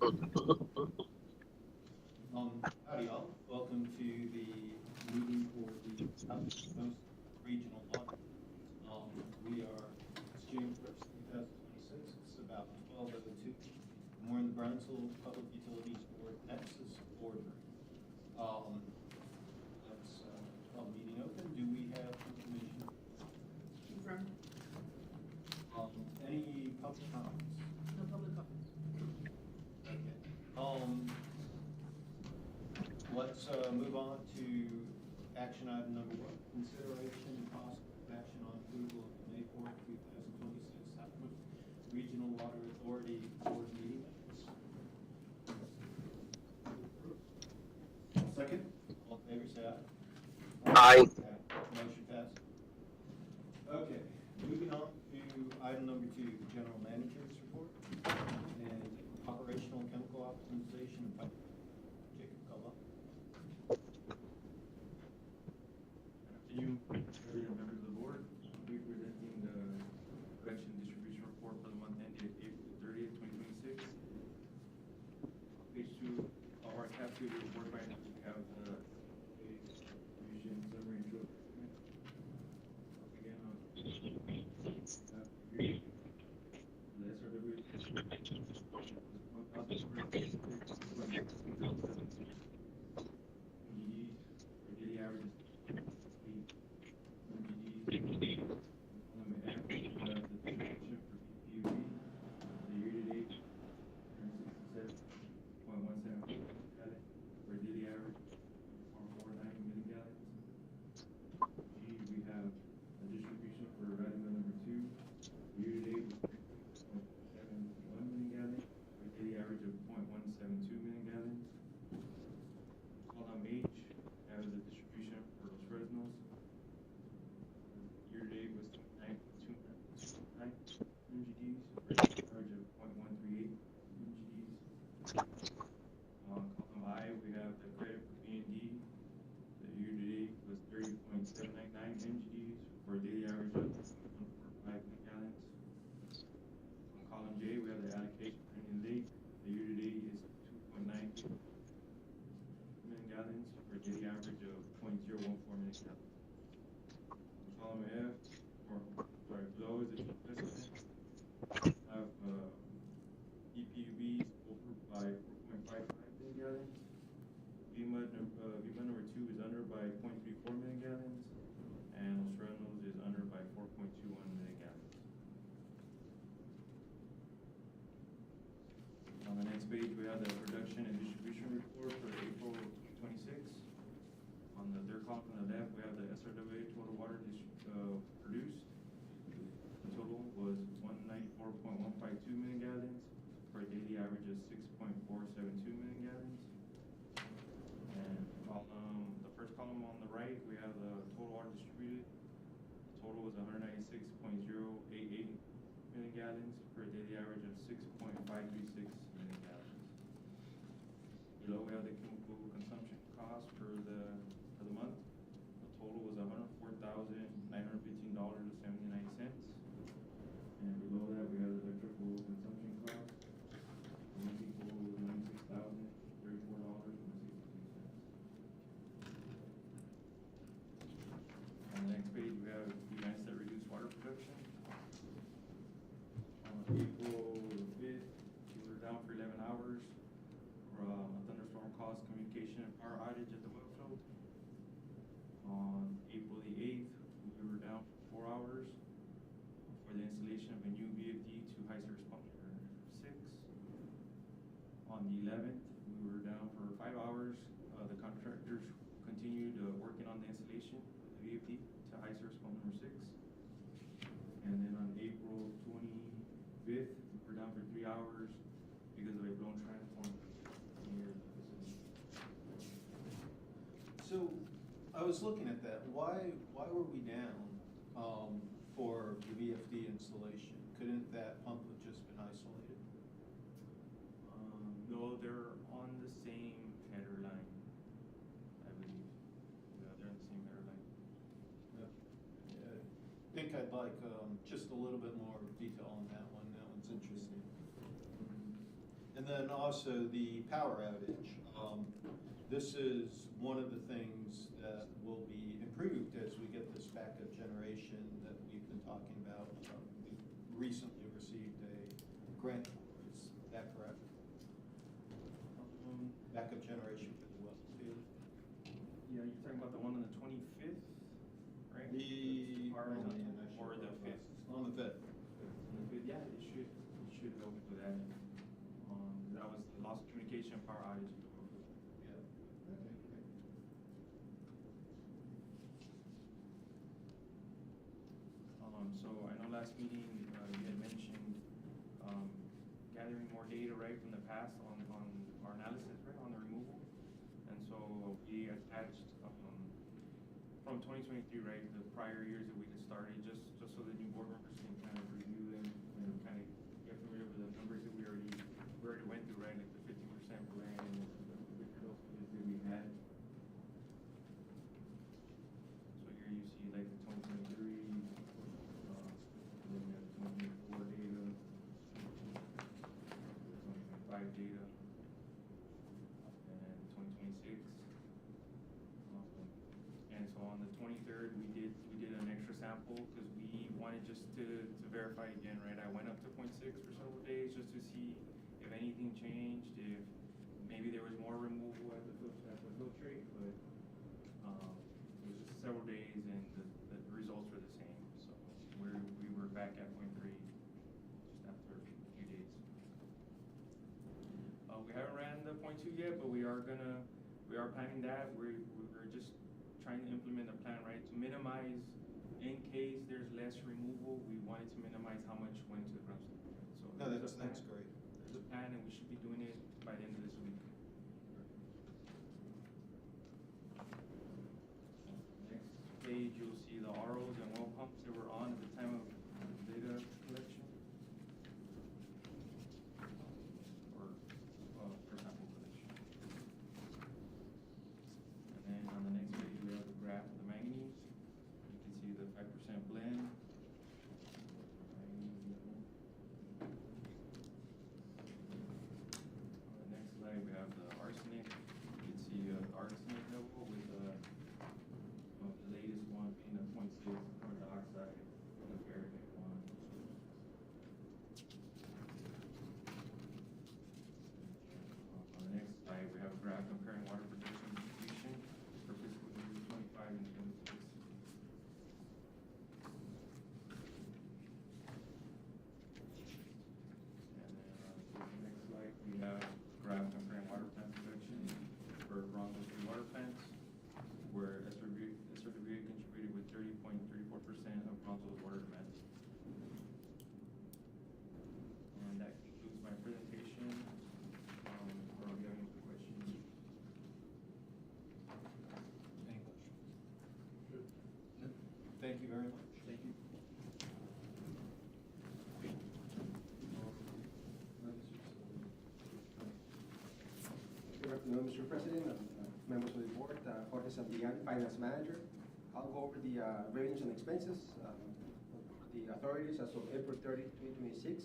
Howdy all. Welcome to the meeting for the Southeast Coast Regional Audit. We are, it's June 1st, 2026. It's about 12:02. And we're in the Brownsville Public Utilities Board Nexus boardroom. Let's call the meeting open. Do we have information? Confirmed. Any public comments? No public comments. Okay. Let's move on to action item number 1, consideration and possible action on approval of the May 4th, 2026 Southwood Regional Water Authority Board meeting minutes. Second. All in favor, say aye. Aye. Motion passed. Okay, moving on to item number 2, general manager's report and operational chemical optimization and pipe. Jacob Cullen. Afternoon, members of the board. I'll be presenting the collection and distribution report for the month ended April 30th, 2026. Page 2 of our capsule report right now, we have the distribution summary and short. Again, the daily average page, we have the production and distribution report for April 26. On the third column on the left, we have the SRWA total water produced. The total was 194.152 million gallons for a daily average of 6.472 million gallons. And the first column on the right, we have the total water distributed. The total was 196.088 million gallons for a daily average of 6.536 million gallons. Below, we have the chemical consumption cost for the month. The total was $104,915.79. And below that, we have the electrical consumption cost. The monthly total was $96,034.62. On the next page, we have events that reduce water production. On April 5th, we were down for 11 hours. A thunderstorm caused communication and power outage at the well field. On April the 8th, we were down for 4 hours for the installation of a new VFD to high service pump number 6. On the 11th, we were down for 5 hours. The contractors continued working on the installation of the VFD to high service pump number 6. And then on April 25th, we were down for 3 hours because of a blown transformer. So I was looking at that. Why were we down for the VFD installation? Couldn't that pump have just been isolated? No, they're on the same header line, I believe. Yeah, they're on the same header line. Yeah. I think I'd like just a little bit more detail on that one. That one's interesting. And then also the power outage. This is one of the things that will be improved as we get this backup generation that we've been talking about. We recently received a grant for, is that correct? Backup generation for the wells field. Yeah, you're talking about the one on the 25th, right? The, Or on the the 5th? On the 5th. On the 5th, yeah, it should help with that. That was the lost communication power outage. Yeah. Okay, great. So I know last meeting, you had mentioned, gathering more data, right, from the past on our analysis, right, on the removal. And so we attached, from 2023, right, the prior years that we had started, just so the new board members can kind of review them and kind of get familiar with the numbers that we already went through, right, like the 50% blend and the that we had. So here you see like the 2023, then we have 2024 data, 2025 data, and then 2026. And so on the 23rd, we did an extra sample because we wanted just to verify again, right? I went up to 0.6 for several days just to see if anything changed, if maybe there was more removal at the filtrate, but it was just several days and the results were the same. So we were back at 0.3 just after a few days. We haven't ran the 0.2 yet, but we are planning that. We're just trying to implement a plan, right, to minimize, in case there's less removal, we wanted to minimize how much went to the ground state. So No, that's great. there's a plan, and we should be doing it by the end of this week. Next page, you'll see the ROs and well pumps that were on at the time of data collection. Or for sample collection. And then on the next page, we have the graph of the manganese. You can see the 5% blend. On the next slide, we have the arsenic. You can see the arsenic level with the latest one being the 0.6 carbon dioxide and the Fahrenheit one. On the next slide, we have a graph comparing water protection distribution for fiscal year 25 and 26. And then the next slide, we have a graph comparing water plant production for Bronco 3 water plants, where SRWA contributed with 30.34% of Bronco's water demand. And that concludes my presentation. Or do you have any questions? Any questions? No? Thank you very much. Thank you. Good afternoon, Mr. President, members of the board, Jorge Santillan, Finance Manager. I'll go over the revenues and expenses, the authorities as of April 30, 2026.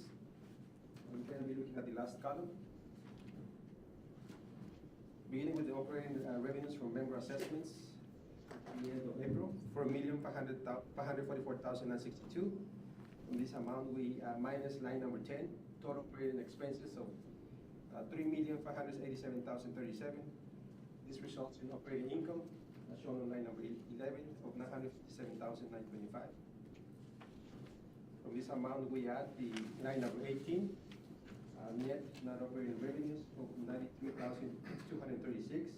We're going to be looking at the last column. Beginning with the operating revenues from member assessments at the end of April, 4,544,062. From this amount, we minus line number 10, total operating expenses of 3,587,037. This results in operating income, as shown on line number 11, of 957,925. From this amount, we add the line number 18, net non-operating revenues of 93,236.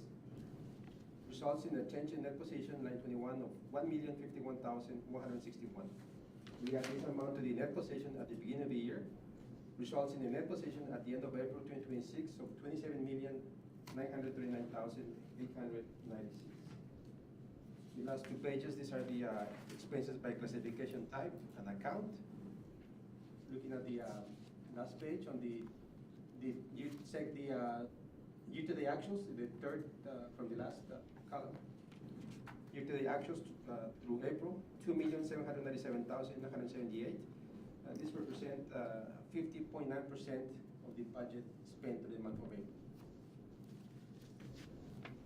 Results in a change in net position, line 21, of 1,051,161. We add this amount to the net position at the beginning of the year, results in a net position at the end of April 2026 of 27,939,896. The last two pages, these are the expenses by classification type and account. Looking at the last page on the you check the year-to-date actuals, the third from the last column. Year-to-date actuals through April, 2,797,978. This represents 50.9% of the budget spent in the month of April.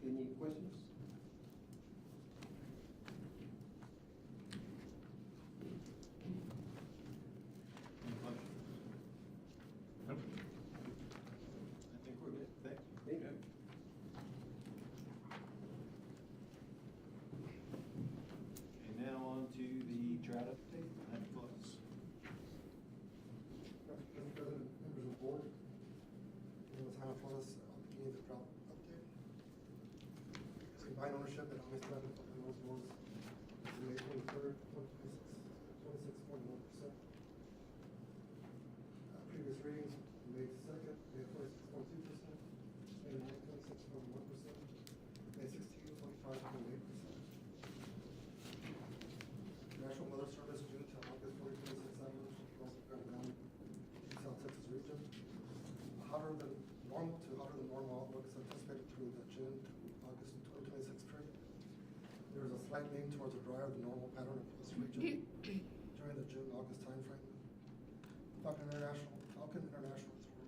Any questions? Any questions? I think we're good. Thank you. Thank you. Okay, now on to the drought update. Madam Clerk. Mr. President, members of the board, my name is Hannah Flores, beginning the drought update. Combined ownership at Amistad and Los was May 23rd, 26.1%. Previous readings, May 2nd, May 26.2%, May 9th, 26.1%, May 16th, 25.8%. National Weather Service, June to August 2026 average, also going down South Texas region. Hotter than normal outlook is anticipated through the June to August 2026 period. There is a slight lean towards a drier than normal pattern in this region during the June-August timeframe. Falcon International has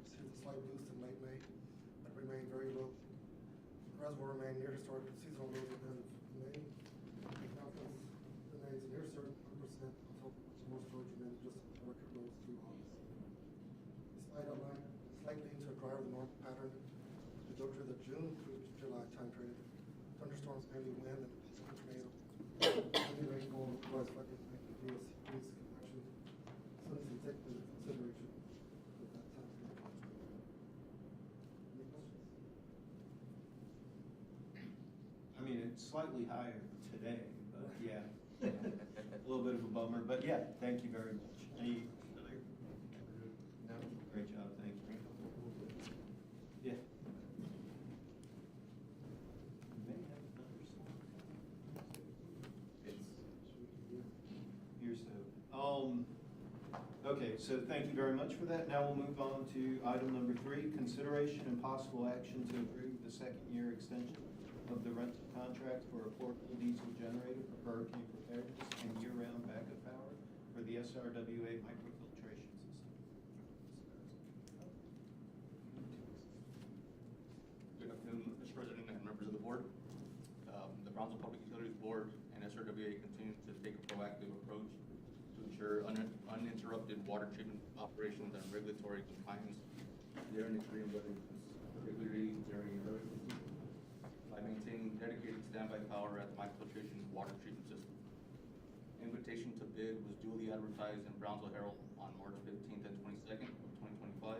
received a slight boost in late May, but remain very low. The reservoir remain near historic seasonal lows at the end of May. The confidence remains near certain 100% until more storage remains just at record lows through August. Despite a slight lean to a drier than normal pattern, we go through the June through July time period. Thunderstorms, heavy wind, and possible tornado. Heavy rainfall was affected by the DSCP's convection. So this is taken into consideration with that time period. Any questions? I mean, it's slightly higher today, but yeah, a little bit of a bummer, but yeah, thank you very much. Any other? No? Great job, thank you. Yeah. You may have another slide. Here, so, okay, so thank you very much for that. Now we'll move on to item number 3, consideration and possible action to approve the second-year extension of the rental contract for a portable diesel generator for hurricane preparedness and year-round backup power for the SRWA microfiltration system. Good afternoon, Mr. President and members of the board. The Brownsville Public Utilities Board and SRWA continue to take a proactive approach to ensure uninterrupted water treatment operations and regulatory compliance during extreme weather events, particularly during hurricane season, by maintaining dedicated standby power at the microfiltration water treatment system. Invitation to bid was duly advertised in Brownsville Herald on March 15th and 22nd of 2025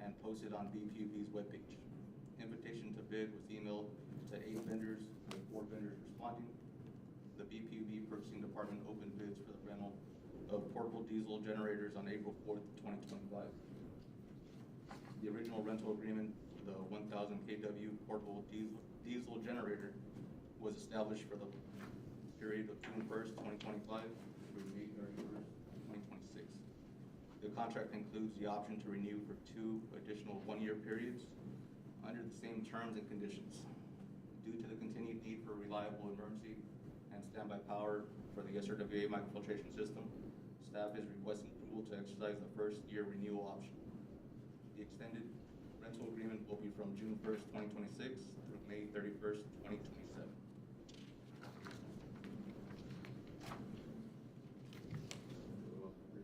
and posted on BPUB's webpage. Invitation to bid was emailed to 8 vendors, with 4 vendors responding. The BPUB Purchasing Department opened bids for the rental of portable diesel generators on April 4th, 2025. The original rental agreement for the 1,000 kW portable diesel generator was established for the period of June 1st, 2025 through May 31st, 2026. The contract includes the option to renew for 2 additional 1-year periods under the same terms and conditions. Due to the continued need for reliable emergency and standby power for the SRWA microfiltration system, staff is requesting approval to exercise the first-year renewal option. The extended rental agreement will be from June 1st, 2026 through May 31st, 2027.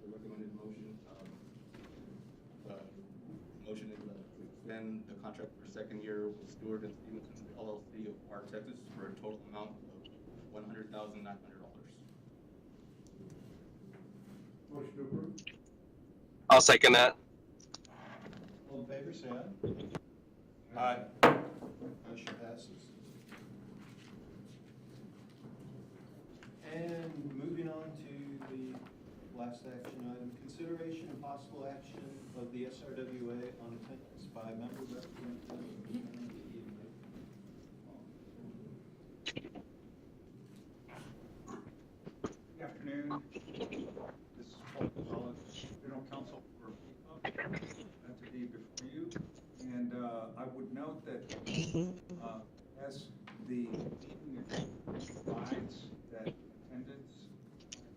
The recommended motion, motion is to extend the contract for second year with Stewart and Stevenson LLC of Park, Texas for a total amount of $100,900. Motion to approve. I'll second that. All in favor, say aye. Aye. Motion passes. And moving on to the last action item, consideration and possible action of the SRWA on attendance by member representatives. Good afternoon. This is Paul Gonzalez, General Counsel for PICUP, to be before you. And I would note that as the meeting provides that attendance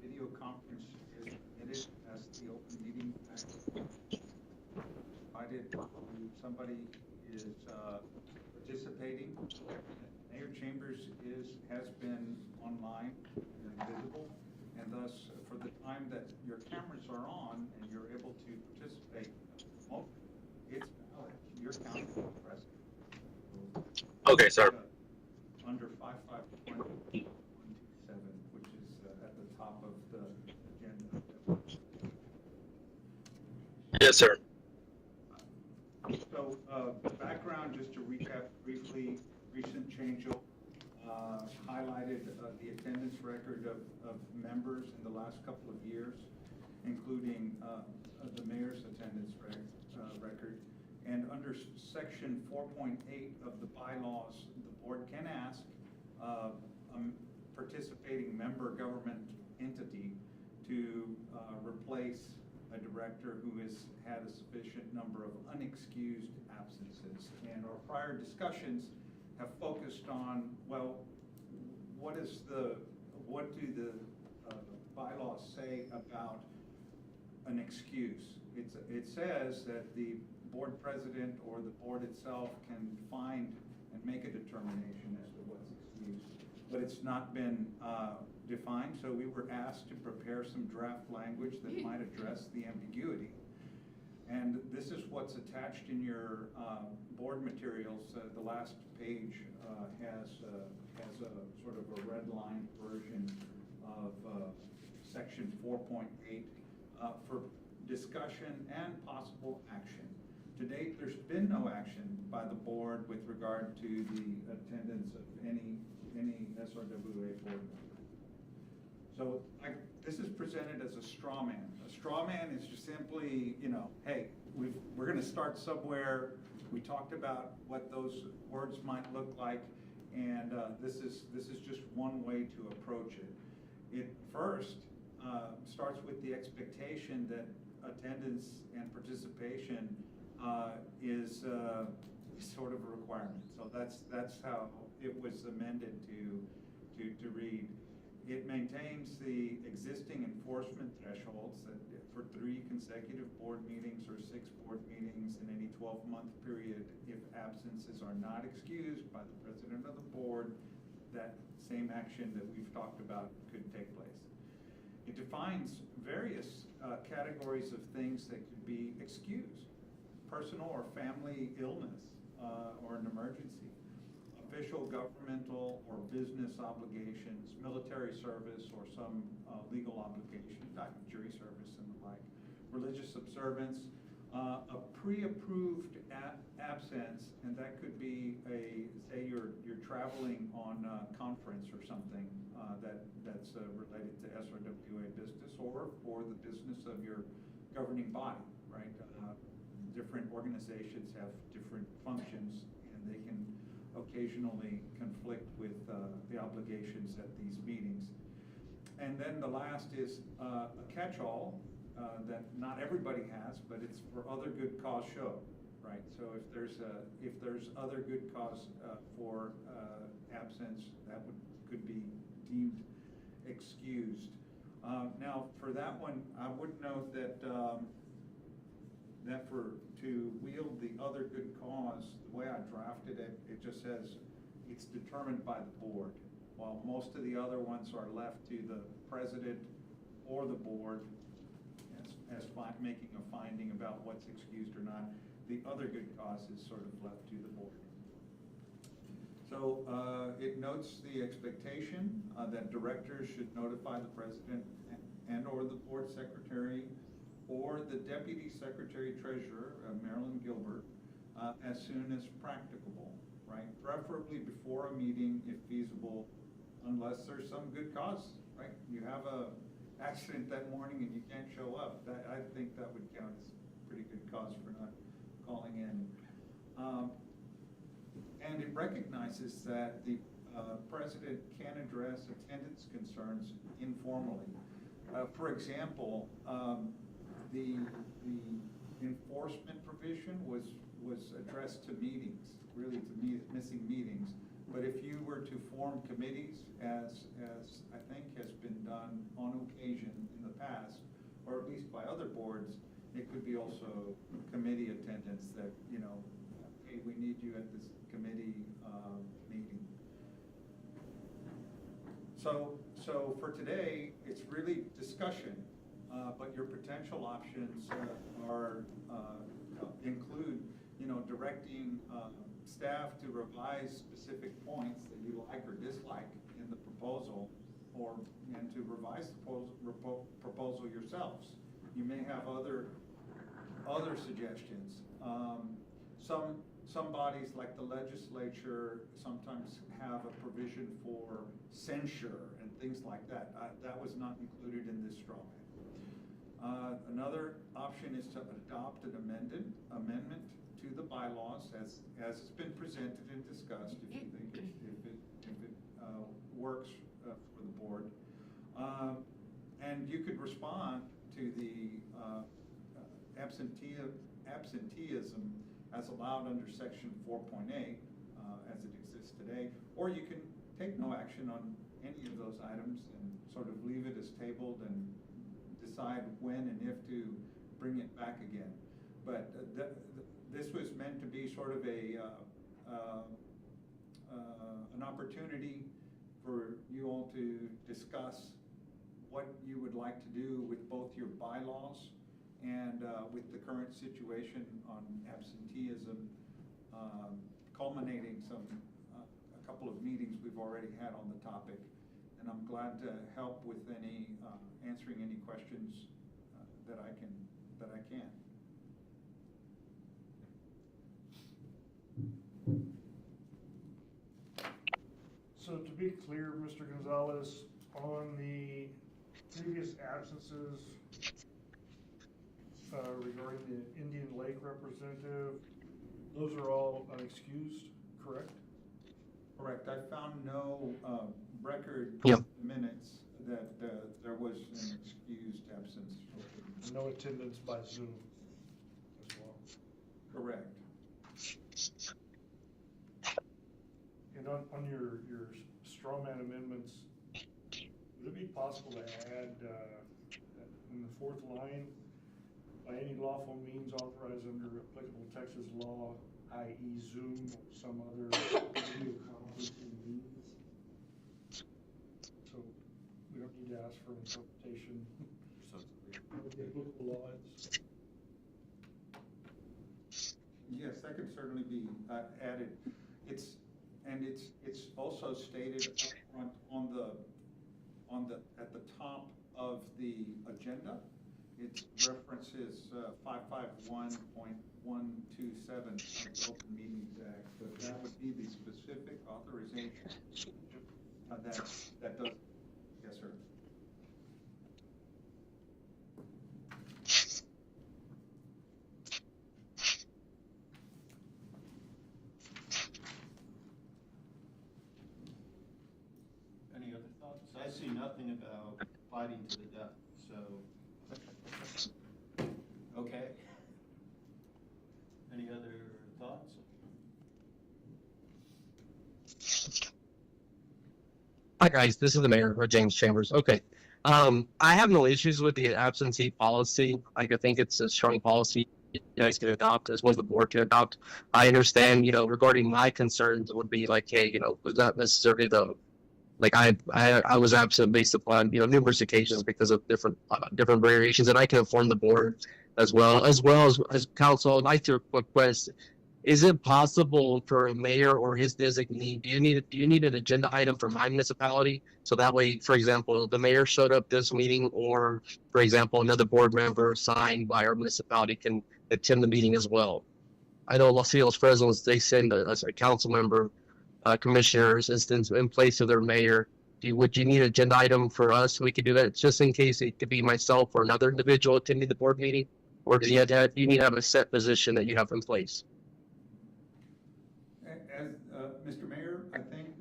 video conference is permitted as the open meeting act provided somebody is participating. Mayor Chambers has been online and visible, and thus, for the time that your cameras are on and you're able to participate, it's valid. You're counted as present. Okay, sir. Under 551.127, which is at the top of the agenda. Yes, sir. So, background, just to recap briefly, recent change highlighted the attendance record of members in the last couple of years, including the mayor's attendance record. And under section 4.8 of the bylaws, the board can ask a participating member government entity to replace a director who has had a sufficient number of unexcused absences. And our prior discussions have focused on, well, what do the bylaws say about an excuse? It says that the board president or the board itself can find and make a determination as to what's excused, but it's not been defined, so we were asked to prepare some draft language that might address the ambiguity. And this is what's attached in your board materials. The last page has a sort of a red line version of section 4.8 for discussion and possible action. To date, there's been no action by the board with regard to the attendance of any SRWA board member. So this is presented as a straw man. A straw man is just simply, hey, we're going to start somewhere. We talked about what those words might look like, and this is just one way to approach it. It first starts with the expectation that attendance and participation is sort of a requirement. So that's how it was amended to read. It maintains the existing enforcement thresholds that for 3 consecutive board meetings or 6 board meetings in any 12-month period, if absences are not excused by the president of the board, that same action that we've talked about could take place. It defines various categories of things that could be excused: personal or family illness or an emergency, official, governmental, or business obligations, military service, or some legal obligation, like jury service and the like, religious observance, a pre-approved absence, and that could be say you're traveling on a conference or something that's related to SRWA business or for the business of your governing body, right? Different organizations have different functions, and they can occasionally conflict with the obligations at these meetings. And then the last is a catch-all that not everybody has, but it's for other good cause show, right? So if there's other good cause for absence, that could be deemed excused. Now, for that one, I would note that to wield the other good cause, the way I drafted it, it just says it's determined by the board, while most of the other ones are left to the president or the board as making a finding about what's excused or not. The other good cause is sort of left to the board. So it notes the expectation that directors should notify the president and or the board secretary or the deputy secretary treasurer, Marilyn Gilbert, as soon as practicable, right? Preferably before a meeting if feasible, unless there's some good cause, right? You have a accident that morning and you can't show up. I think that would count as pretty good cause for not calling in. And it recognizes that the president can address attendance concerns informally. For example, the enforcement provision was addressed to meetings, really to missing meetings. But if you were to form committees, as I think has been done on occasion in the past, or at least by other boards, It could be also committee attendance that, you know, hey, we need you at this committee meeting. So for today, it's really discussion, but your potential options are include, you know, directing staff to revise specific points that you like or dislike in the proposal, and to revise the proposal yourselves. You may have other suggestions. Some bodies, like the legislature, sometimes have a provision for censure and things like that. That was not included in this straw man. Another option is to adopt an amendment to the bylaws as it's been presented and discussed, if you think if it works for the board. And you could respond to the absenteeism as allowed under section 4.8 as it exists today, or you can take no action on any of those items and sort of leave it as tabled and decide when and if to bring it back again. But this was meant to be sort of an opportunity for you all to discuss what you would like to do with both your bylaws and with the current situation on absenteeism, culminating a couple of meetings we've already had on the topic. And I'm glad to help with answering any questions that I can. So to be clear, Mr. Gonzalez, on the previous absences regarding the Indian Lake representative, those are all unexcused, correct? Correct. I found no record Yep. minutes that there was an excused absence. No attendance by Zoom as well. Correct. And on your straw man amendments, would it be possible to add in the fourth line, by any lawful means authorized under applicable Texas law, i.e. Zoom or some other video conferencing means? So we don't need to ask for interpretation of the applicable law is. Yes, that could certainly be added. It's also stated up front at the top of the agenda. It references 551.127 of the Open Meetings Act, but that would be the specific authorization that does. Yes, sir. Any other thoughts? I see nothing about fighting to the death, so. Okay. Any other thoughts? Hi guys, this is the mayor, or James Chambers. Okay. I have no issues with the absentee policy. Like, I think it's a strong policy you guys can adopt, as well as the board can adopt. I understand, you know, regarding my concerns, it would be like, hey, you know, was not necessarily like I was absent based upon, you know, numerous occasions because of different variations, and I can inform the board as well as council. I'd like to request, is it possible for a mayor or his designee, do you need an agenda item for my municipality? So that way, for example, the mayor showed up this meeting, or for example, another board member assigned by our municipality can attend the meeting as well. I know Los Angeles Fresnos, they send a council member, commissioners instance in place of their mayor. Would you need an agenda item for us? We could do that just in case it could be myself or another individual attending the board meeting, or do you need to have a set position that you have in place? As Mr. Mayor, I think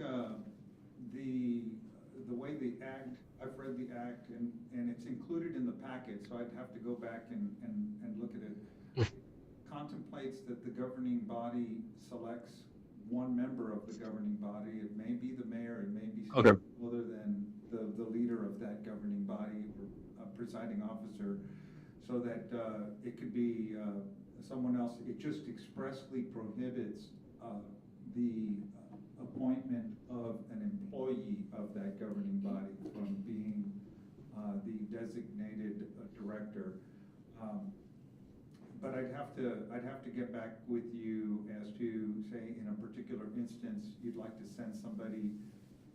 the way the act, I've read the act and it's included in the packet, so I'd have to go back and look at it. It contemplates that the governing body selects one member of the governing body. It may be the mayor, it may be Okay. other than the leader of that governing body or a presiding officer. so that it could be someone else. It just expressly prohibits the appointment of an employee of that governing body from being the designated director. But I'd have to get back with you as to, say, in a particular instance, you'd like to send somebody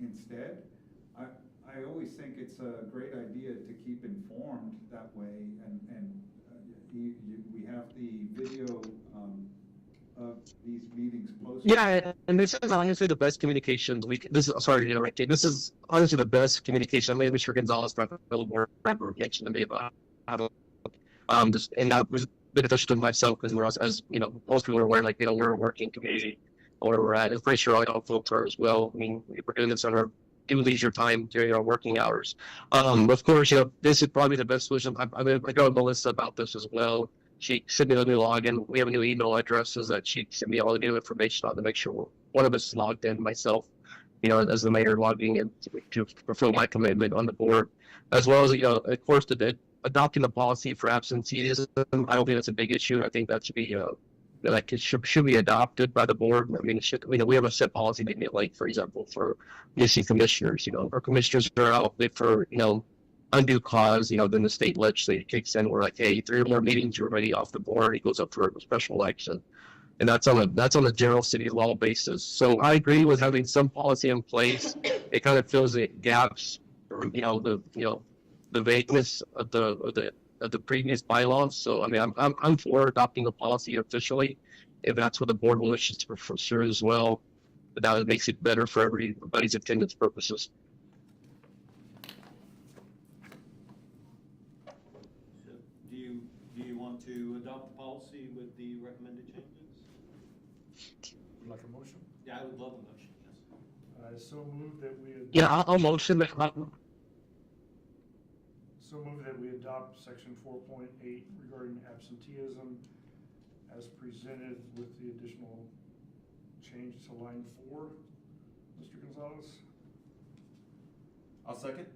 instead. I always think it's a great idea to keep informed that way, and we have the video of these meetings posted. Yeah, and this is honestly the best communication this is, sorry to interrupt you. This is honestly the best communication. I made Mr. Gonzalez brought a little more reaction to me about how to, just, and that was beneficial to myself because we're, as you know, most people are aware, like, you know, we're a working community where we're at. I'm pretty sure all y'all folks are as well. I mean, we're doing this on our leisure time during our working hours. Of course, you know, this is probably the best solution. I got Melissa about this as well. She sent me a new login. We have a new email addresses that she sent me all the new information on to make sure one of us is logged in, myself, you know, as the mayor, logging in to fulfill my commitment on the board, as well as, you know, of course, adopting the policy for absenteeism. I don't think that's a big issue. I think that should be, like, it should be adopted by the board. I mean, it should, you know, we have a set policy, maybe like, for example, for missing commissioners, you know, our commissioners are out for, you know, undue cause, you know, then the state legislature kicks in. We're like, hey, 3 or more meetings, you're already off the board. It goes up for a special election. And that's on a general city law basis. So I agree with having some policy in place. It kind of fills the gaps, or, you know, the vagueness of the previous bylaws. So I mean, I'm for adopting the policy officially, if that's what the board wishes to for sure as well. But that makes it better for everybody's attendance purposes. So do you want to adopt the policy with the recommended changes? Would like a motion? Yeah, I would love a motion, yes. I so move that we. Yeah, I'll motion that. So move that we adopt section 4.8 regarding absenteeism as presented with the additional change to line 4. Mr. Gonzalez? I'll second.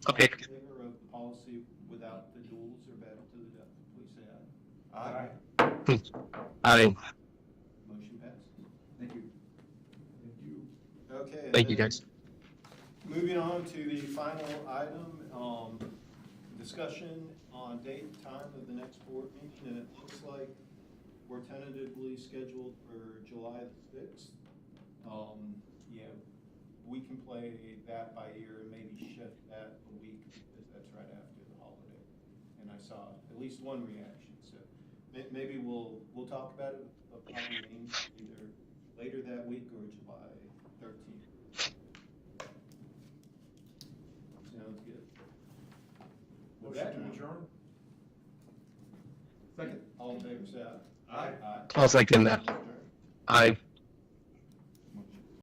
Okay. All in favor of the policy without the duels or battle to the death, please say aye. Aye. Motion passes. Thank you. Thank you. Okay. Thank you, then guys. Moving on to the final item, discussion on date and time of the next board meeting, and it looks like we're tentatively scheduled for July the 6th. Yeah, we can play that by ear and maybe shift that a week because that's right after the holiday. And I saw at least one reaction, so maybe we'll talk about it upon meeting either later that week or July 13th. Sounds good. With Motion that, to adjourn? Second. all in favor, say aye. Aye. Aye. I'll second that. Aye.